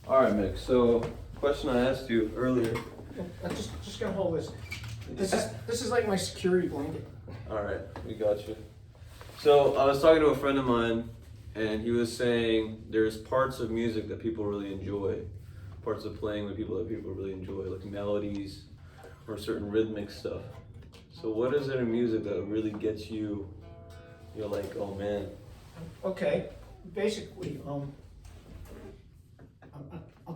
All right, Mick. So, question I asked you earlier. I'm just gonna hold this. This is like my security blanket. All right, we got you. So I was talking to a friend of mine, and he was saying there's parts of music that people really enjoy, parts of playing with people that people really enjoy, like melodies or certain rhythmic stuff. So what is it in music that really gets you? You're like, oh man. Okay, basically, I'll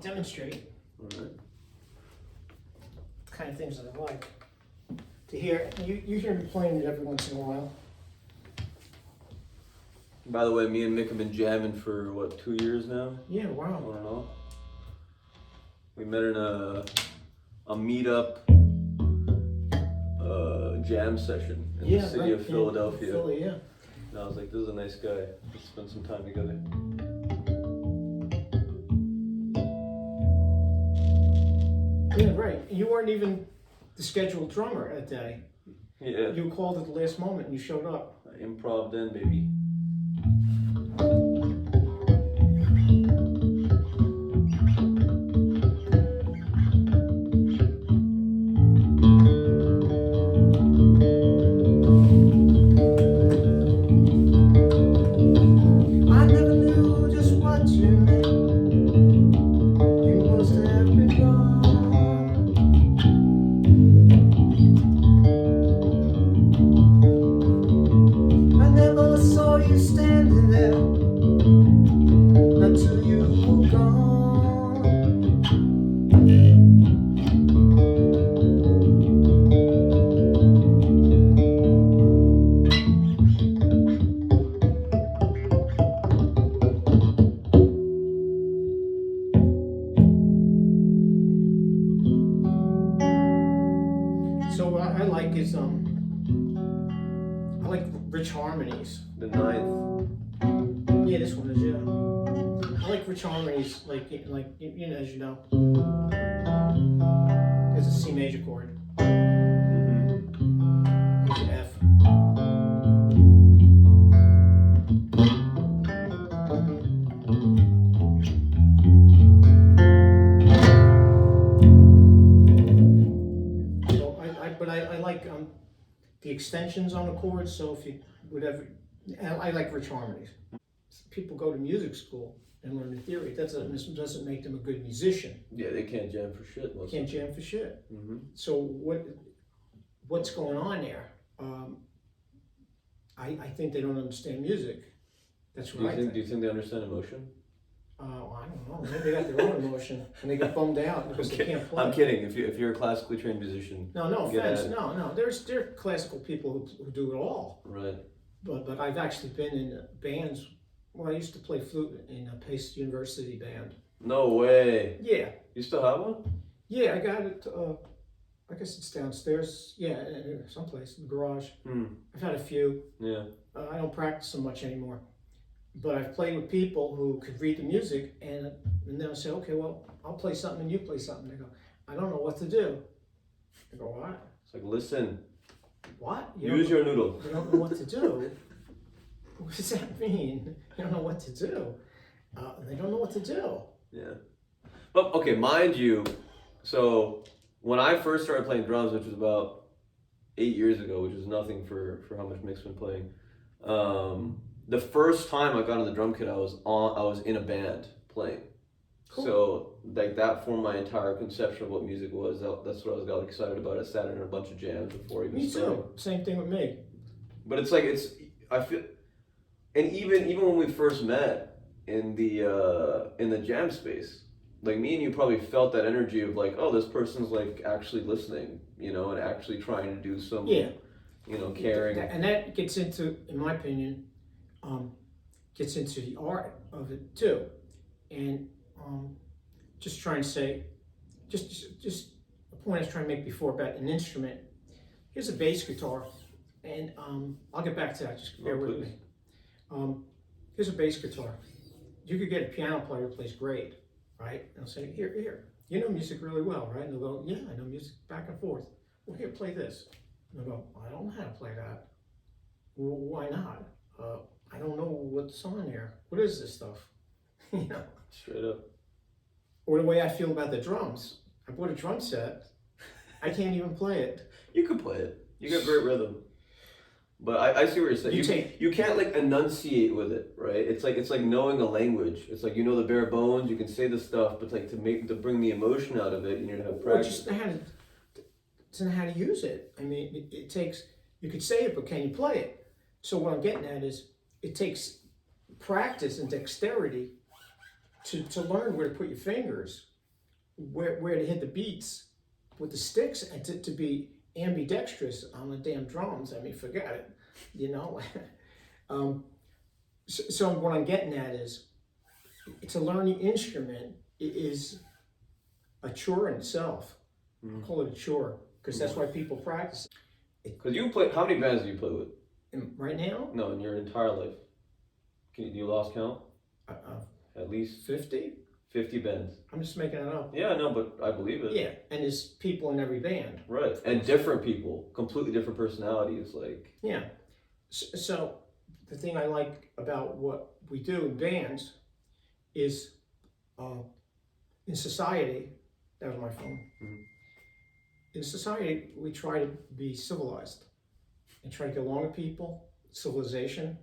demonstrate All right. the kind of things that I like to hear. You hear me playing it every once in a while. By the way, me and Mick have been jamming for what, 2 years now? Yeah, I wow. don't know. We met in a meetup jam session in the city of Philadelphia. Philly, yeah. And I was like, this is a nice guy. Let's spend some time together. Yeah, right. You weren't even the scheduled drummer that day. Yeah. You called at the last moment and you showed up. I improv'd in, baby. I never knew just what you meant. You must have been wrong. I never saw you standing there until you were gone. So what I like is I like rich harmonies. The ninth. Yeah, this one is, yeah. I like rich harmonies, like you know, as you know. There's a C major chord. There's an F. So I like the extensions on the chords. So if you whatever, I like rich harmonies. People go to music school and learn the theory. That doesn't make them a good musician. Yeah, they can't jam for shit. Can't jam for shit. Mm-hmm. So what's going on there? I think they don't understand music. That's what I think. Do you think they understand emotion? I don't know. Maybe they got their own emotion and they get bummed out because they can't play. I'm kidding. If you're a classically trained musician. No offense. No. There are classical people who do it all. Right. But I've actually been in bands. Well, I used to play flute in a Pace University band. No way. Yeah. You still have one? Yeah, I got it. I guess it's downstairs. Yeah, someplace in the garage. I've had a few. Yeah. I don't practice so much anymore. But I've played with people who could read the music, and they'll say, okay, well, I'll play something and you play something. They go, I don't know what to do. I go, what? It's like, listen. What? Use your noodle. You don't know what to do? What does that mean? You don't know what to do. They don't know what to do. Yeah. But, okay, mind you, so when I first started playing drums, which was about 8 years ago, which is nothing for how much Mick's been playing, the first time I got on the drum kit, I was in a band playing. Cool. So like that formed my entire conception of what music was. That's what I got excited about. I sat in a bunch of jams before even starting. Me too. Same thing with me. But it's like I feel, and even when we first met in the jam space, like me and you probably felt that energy of like, oh, this person's like actually listening, you know, and actually trying to do some, you know, caring. And that gets into, in my opinion, gets into the art of it too. And just trying to say, just a point I was trying to make before about an instrument. Here's a bass guitar, and I'll get back to that, just bear with me. Here's a bass guitar. You could get a piano player who plays great, right? And I'll say, here, you know music really well, right? And they'll go, yeah, I know music back and forth. Well, here, play this. And they'll go, I don't know how to play that. Well, why not? I don't know what's on there. What is this stuff? You know? Straight up. Or the way I feel about the drums. I bought a drum set. I can't even play it. You could play it. You got great rhythm. But I see what you're saying. You can't like enunciate with it, right? It's like knowing a language. It's like you know the bare bones. You can say the stuff, but like to bring the emotion out of it, you need to have practice. Just know how to use it. I mean, it takes. You could say it, but can you play it? So what I'm getting at is, it takes practice and dexterity to learn where to put your fingers, where to hit the beats with the sticks, and to be ambidextrous on the damn drums. I mean, forget it, you know. So what I'm getting at is, to learn the instrument is a chore in itself. I call it a chore because that's why people practice. Because you play, how many bands do you play with? Right now? No, in your entire life. Do you lost count? At least 50? 50 bands. I'm just making it up. Yeah, no, but I believe it. Yeah, and there's people in every band. Right, and different people, completely different personalities, like. Yeah, so the thing I like about what we do in bands is, in society, that was my phone. In society, we try to be civilized and try to get along with people, civilization.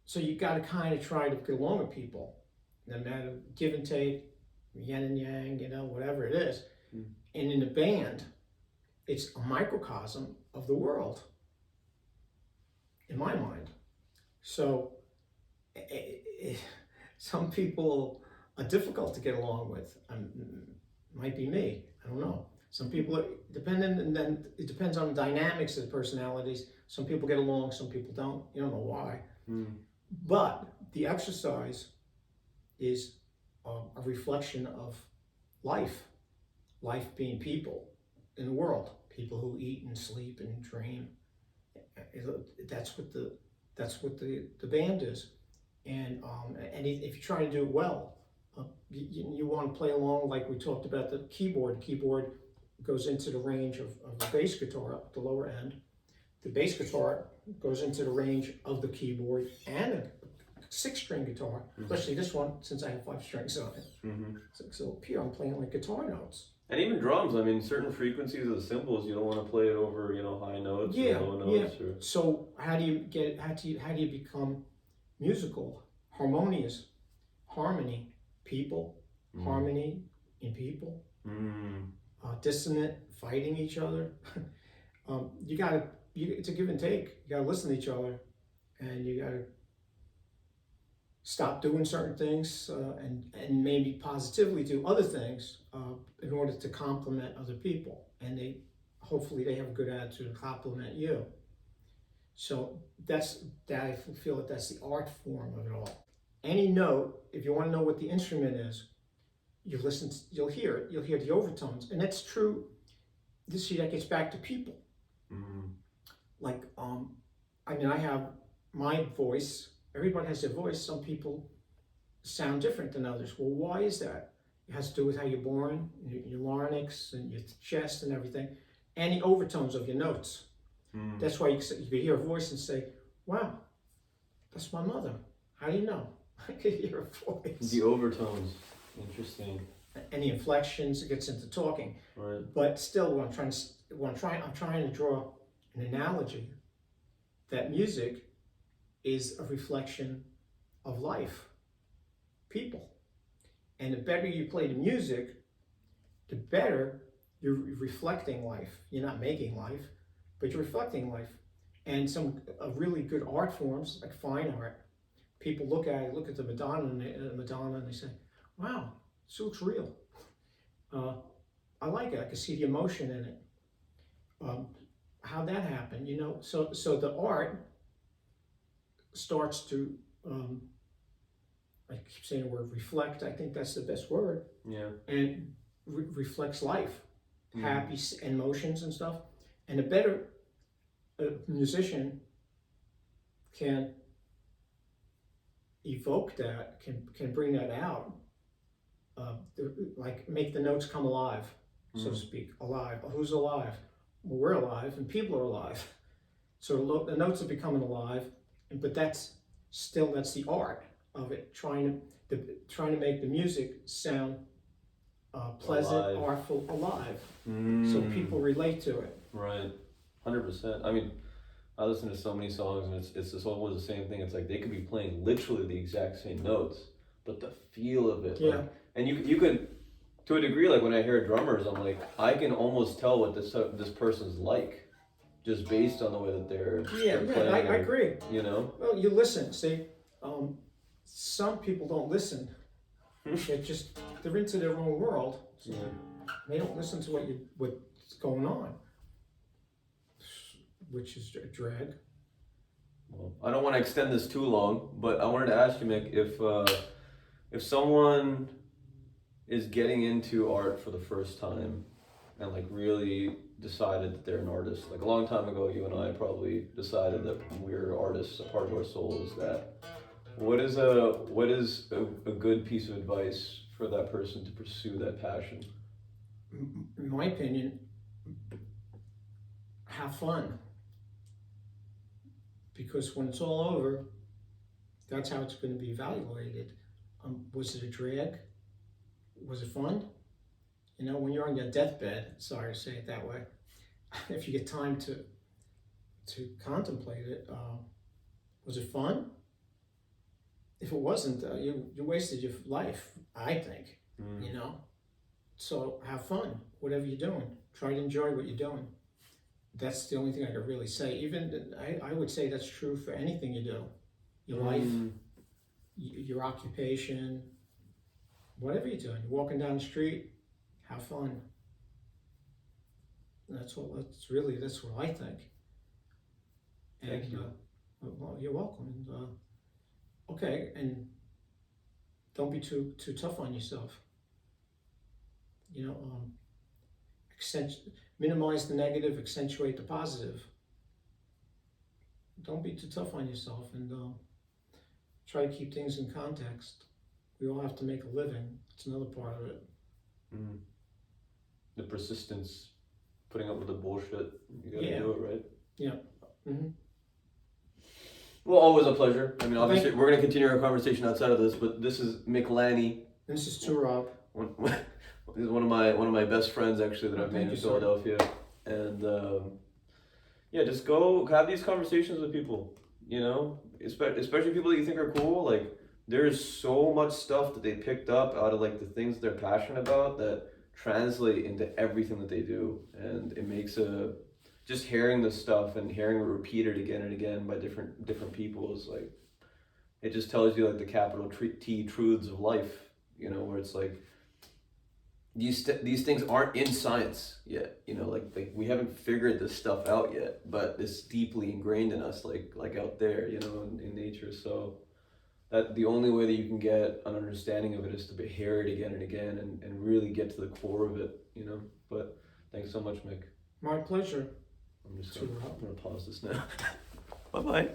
So you got to kind of try to get along with people, no matter give and take, yin and yang, you know, whatever it is. And in the band, it's a microcosm of the world, in my mind. So some people are difficult to get along with. Might be me, I don't know. Some people are dependent, and then it depends on the dynamics of the personalities. Some people get along, some people don't. You don't know why. But the exercise is a reflection of life. Life being people in the world. People who eat and sleep and dream. That's what the band is. And if you try to do it well, you want to play along, like we talked about the keyboard. The keyboard goes into the range of the bass guitar at the lower end. The bass guitar goes into the range of the keyboard and a 6-string guitar, especially this one, since I have 5 strings on it. So up here I'm playing like guitar notes. And even drums, I mean, certain frequencies of the cymbals, you don't want to play it over, you know, high notes or low notes. Or... So how do you become musical, harmonious, harmony, people, harmony in people, dissonant, fighting each other. It's a give and take. You gotta listen to each other, and you gotta stop doing certain things and maybe positively do other things in order to complement other people. And hopefully they have a good attitude to compliment you. So I feel that that's the art form of it all. Any note, if you want to know what the instrument is, you'll hear it. You'll hear the overtones, and that's true. That gets back to people. Like, I mean, I have my voice. Everybody has their voice. Some people sound different than others. Well, why is that? It has to do with how you're born, your larynx and your chest and everything, and the overtones of your notes. That's why you could hear a voice and say, wow, that's my mother. How do you know? I could hear a voice. The overtones, interesting. And the inflections, it gets into talking. Right. But still, I'm trying to draw an analogy that music is a reflection of life, people. And the better you play the music, the better you're reflecting life. You're not making life, but you're reflecting life. And some really good art forms, like fine art, people look at the Madonna and they say, wow, this looks real. I like it. I can see the emotion in it. How that happened, you know? So the art starts to, I keep saying the word reflect. I think that's the best word. Yeah. And reflects life, happy emotions and stuff. And a better musician can evoke that, can bring that out, like make the notes come alive, so to speak. Alive. Who's alive? Well, we're alive, and people are alive. So the notes are becoming alive, but that's the art of it, trying to make the music sound pleasant, Alive. artful, alive. Mm. So people relate to it. Right, 100%. I mean, I listen to so many songs, and it's just always the same thing. It's like they could be playing literally the exact same notes, but the feel of it. Yeah. Like, and you could, to a degree, like when I hear drummers, I'm like, I can almost tell what this person's like, just based on the way that they're playing. I agree. You know. Well, you listen. See, some people don't listen. They're into their own world. So Yeah. they don't listen to what's going on, which is a drag. Well, I don't want to extend this too long, but I wanted to ask you, Mick, if someone is getting into art for the first time and like really decided that they're an artist, like a long time ago, you and I probably decided that we're artists. A part of our soul is that. What is a good piece of advice for that person to pursue that passion? In my opinion, have fun. Because when it's all over, that's how it's going to be evaluated. Was it a drag? Was it fun? You know, when you're on your deathbed, sorry to say it that way, if you get time to contemplate it, was it fun? If it wasn't, you wasted your life, I think, you know? So have fun, whatever you're doing. Try to enjoy what you're doing. That's the only thing I could really say. Even, I would say that's true for anything you do. Your life, your occupation, whatever you're doing. You're walking down the street, have fun. That's what I think. And, Thank you. Well, you're welcome. And, okay, and don't be too tough on yourself. You know, minimize the negative, accentuate the positive. Don't be too tough on yourself, and try to keep things in context. We all have to make a living. It's another part of it. The persistence, putting up with the bullshit. You gotta do it, right? Yeah. Mm-hmm. Well, always a pleasure. I mean, Well, obviously, we're going to continue our conversation outside of this, but this is Mick Lanny. This is Turab. He's one of my best friends, actually, that I've made in Thank you, Philadelphia. And yeah, just go have these conversations with people, you know, especially people that you think are cool. Like, there's so much stuff that they picked up out of like the things they're passionate about that translate into everything that they do, and it makes just hearing this stuff and hearing it repeated again and again by different people is like, it just tells you like the capital T truths of life, you know, where it's like these things aren't in science yet, you know, like we haven't figured this stuff out yet, but it's deeply ingrained in us, like out there, you know, in nature. So that the only way that you can get an understanding of it is to hear it again and again and really get to the core of it, you know. But thanks so much, Mick. My pleasure. I'm gonna pause this now. Bye-bye.